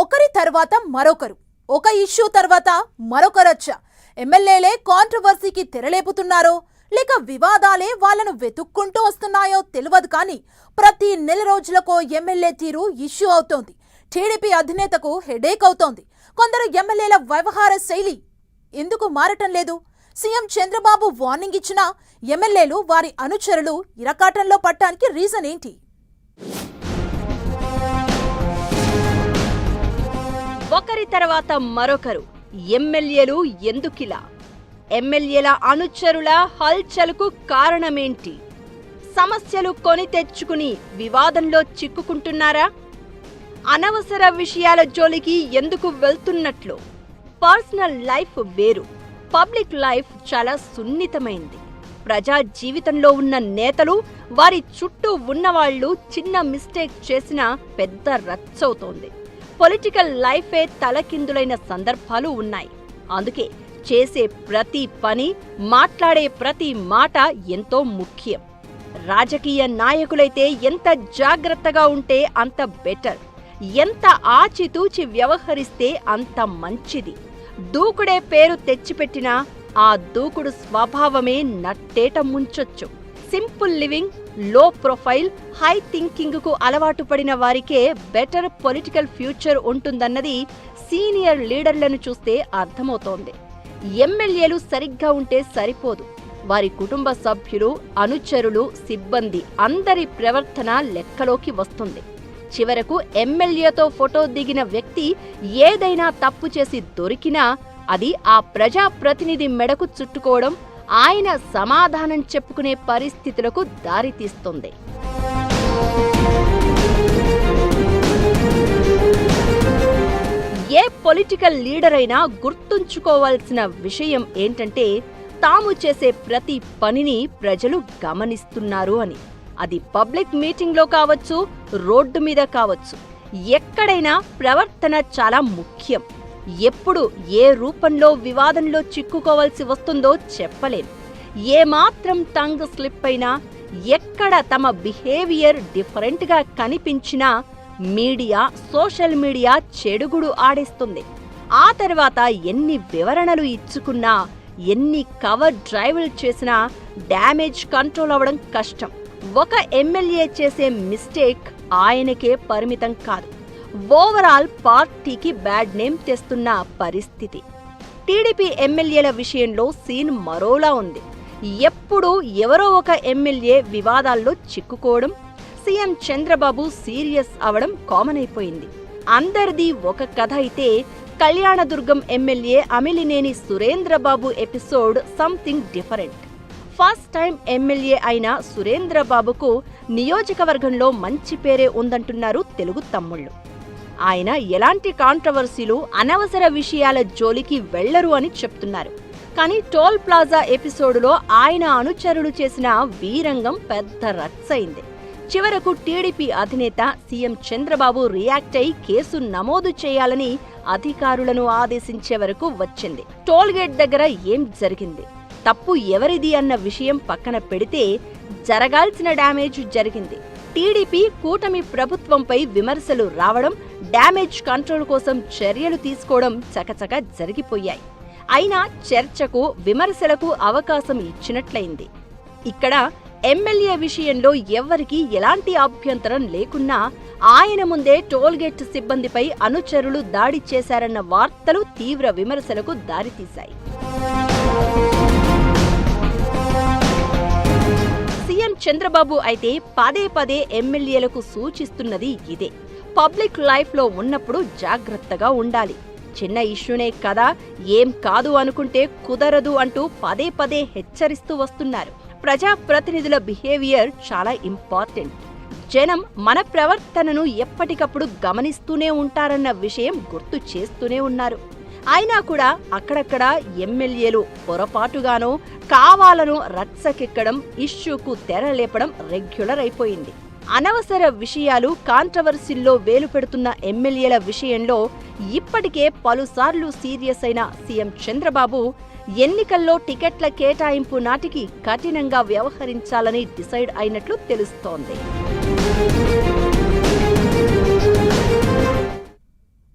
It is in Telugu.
ఒకరి తర్వాత మరొకరు, ఒక ఇష్యూ తర్వాత మరొక రచ్చ. ఎమ్మెల్యేలే కాంట్రవర్సీకి తెరలేపుతున్నారో లేక వివాదాలే వాళ్లను వెతుక్కుంటూ వస్తున్నాయో తెలియదు. కానీ ప్రతి నెల రోజులకో ఎమ్మెల్యే తీరు ఇష్యూ అవుతోంది. టీడీపీ అధినేతకు హెడేక్ అవుతోంది. కొందరు ఎమ్మెల్యేల వ్యవహార శైలి ఎందుకు మారటం లేదు? సీఎం చంద్రబాబు వార్నింగ్ ఇచ్చినా ఎమ్మెల్యేలు వారి అనుచరులు ఇరకాటంలో పట్టానికి రీజన్ ఏంటి? ఒకరి తర్వాత మరొకరు ఎమ్మెల్యేలు ఎందుకిలా? ఎమ్మెల్యేల అనుచరుల హల్చల్కు కారణమేంటి? సమస్యలు కొని తెచ్చుకుని వివాదంలో చిక్కుకుంటున్నారా? అనవసర విషయాల జోలికి ఎందుకు వెళ్తున్నట్లు? పర్సనల్ లైఫ్ వేరు, పబ్లిక్ లైఫ్ చాలా సున్నితమైంది. ప్రజా జీవితంలో ఉన్న నేతలు, వారి చుట్టూ ఉన్నవాళ్లు చిన్న మిస్టేక్ చేసినా పెద్ద రచ్చవుతోంది. పొలిటికల్ లైఫే తలకిందులైన సందర్భాలు ఉన్నాయి. అందుకే చేసే ప్రతి పని, మాట్లాడే ప్రతి మాట ఎంతో ముఖ్యం. రాజకీయ నాయకులైతే ఎంత జాగ్రత్తగా ఉంటే అంత బెటర్, ఎంత ఆచితూచి వ్యవహరిస్తే అంత మంచిది. దూకుడే పేరు తెచ్చిపెట్టినా ఆ దూకుడు స్వభావమే నట్టేట ముంచొచ్చు. సింపుల్ లివింగ్, లో ప్రొఫైల్, హై థింకింగ్ కు అలవాటు పడిన వారికే బెటర్ పొలిటికల్ ఫ్యూచర్ ఉంటుందన్నది సీనియర్ లీడర్లను చూస్తే అర్థమవుతోంది. ఎమ్మెల్యేలు సరిగ్గా ఉంటే సరిపోదు, వారి కుటుంబ సభ్యులు, అనుచరులు, సిబ్బంది అందరి ప్రవర్తన లెక్కలోకి వస్తుంది. చివరకు ఎమ్మెల్యేతో ఫోటో దిగిన వ్యక్తి ఏదైనా తప్పు చేసి దొరికినా అది ఆ ప్రజాప్రతినిధి మెడకు చుట్టుకోవడం, ఆయన సమాధానం చెప్పుకునే పరిస్థితులకు దారితీస్తుంది. ఏ పొలిటికల్ లీడర్ అయినా గుర్తుంచుకోవాల్సిన విషయం ఏంటంటే, తాము చేసే ప్రతి పనిని ప్రజలు గమనిస్తున్నారు అని. అది పబ్లిక్ మీటింగ్లో కావచ్చు, రోడ్డు మీద కావచ్చు, ఎక్కడైనా ప్రవర్తన చాలా ముఖ్యం. ఎప్పుడు ఏ రూపంలో వివాదంలో చిక్కుకోవాల్సి వస్తుందో చెప్పలేం. ఏమాత్రం టంగ్ స్లిప్ అయినా, ఎక్కడ తమ బిహేవియర్ డిఫరెంట్గా కనిపించినా మీడియా, సోషల్ మీడియా చెడుగుడు ఆడేస్తుంది. ఆ తర్వాత ఎన్ని వివరణలు ఇచ్చుకున్నా, ఎన్ని కవర్ డ్రైవ్లు చేసినా డ్యామేజ్ కంట్రోల్ అవ్వడం కష్టం. ఒక ఎమ్మెల్యే చేసే మిస్టేక్ ఆయనకే పరిమితం కాదు, ఓవరాల్ పార్టీకి బ్యాడ్ నేమ్ తెస్తున్న పరిస్థితి. టీడీపీ ఎమ్మెల్యేల విషయంలో సీన్ మరోలా ఉంది. ఎప్పుడు ఎవరో ఒక ఎమ్మెల్యే వివాదాల్లో చిక్కుకోవడం, సీఎం చంద్రబాబు సీరియస్ అవడం కామన్ అయిపోయింది. అందరిది ఒక కథ అయితే, Kalyandurg MLA Amilineni Surendrababu episode something different. First time MLA అయిన సురేంద్రబాబుకు నియోజకవర్గంలో మంచి పేరే ఉందంటున్నారు తెలుగు తమ్ముళ్ళు. ఆయన ఎలాంటి కాంట్రవర్సీలు, అనవసర విషయాల జోలికి వెళ్లరు అని చెప్తున్నారు. కానీ టోల్ ప్లాజా ఎపిసోడులో ఆయన అనుచరులు చేసిన వీరంగం పెద్ద రచ్చయింది. చివరకు టీడీపీ అధినేత సీఎం చంద్రబాబు రియాక్ట్ అయి కేసు నమోదు చేయాలని అధికారులను ఆదేశించే వరకు వచ్చింది. టోల్గేట్ దగ్గర ఏం జరిగింది, తప్పు ఎవరిది అన్న విషయం పక్కన పెడితే జరగాల్సిన డ్యామేజ్ జరిగింది. టీడీపీ కూటమి ప్రభుత్వంపై విమర్శలు రావడం, డ్యామేజ్ కంట్రోల్ కోసం చర్యలు తీసుకోవడం చకచక జరిగిపోయాయి. అయినా చర్చకు, విమర్శలకు అవకాశం ఇచ్చినట్లయింది. ఇక్కడ ఎమ్మెల్యే విషయంలో ఎవ్వరికీ ఎలాంటి అభ్యంతరం లేకున్నా ఆయన ముందే టోల్గేట్ సిబ్బందిపై అనుచరులు దాడి చేశారన్న వార్తలు తీవ్ర విమర్శలకు దారితీశాయి. సీఎం చంద్రబాబు అయితే పదే పదే ఎమ్మెల్యేలకు సూచిస్తున్నది ఇదే. పబ్లిక్ లైఫ్లో ఉన్నప్పుడు జాగ్రత్తగా ఉండాలి. చిన్న ఇష్యూనే కదా, ఏం కాదు అనుకుంటే కుదరదు అంటూ పదే పదే హెచ్చరిస్తూ వస్తున్నారు. ప్రజాప్రతినిధుల బిహేవియర్ చాలా ఇంపార్టెంట్. జనం మన ప్రవర్తనను ఎప్పటికప్పుడు గమనిస్తూనే ఉంటారన్న విషయం గుర్తు చేస్తూనే ఉన్నారు. అయినా కూడా అక్కడక్కడ ఎమ్మెల్యేలు పొరపాటుగానో, కావాలనో రచ్చకెక్కడం, ఇష్యూకు తెరలేపడం రెగ్యులర్ అయిపోయింది. అనవసర విషయాలు, కాంట్రవర్సీల్లో వేలు పెడుతున్న ఎమ్మెల్యేల విషయంలో ఇప్పటికే పలుసార్లు సీరియస్ అయిన సీఎం చంద్రబాబు ఎన్నికల్లో టికెట్ల కేటాయింపు నాటికి కఠినంగా వ్యవహరించాలని డిసైడ్ అయినట్లు తెలుస్తోంది.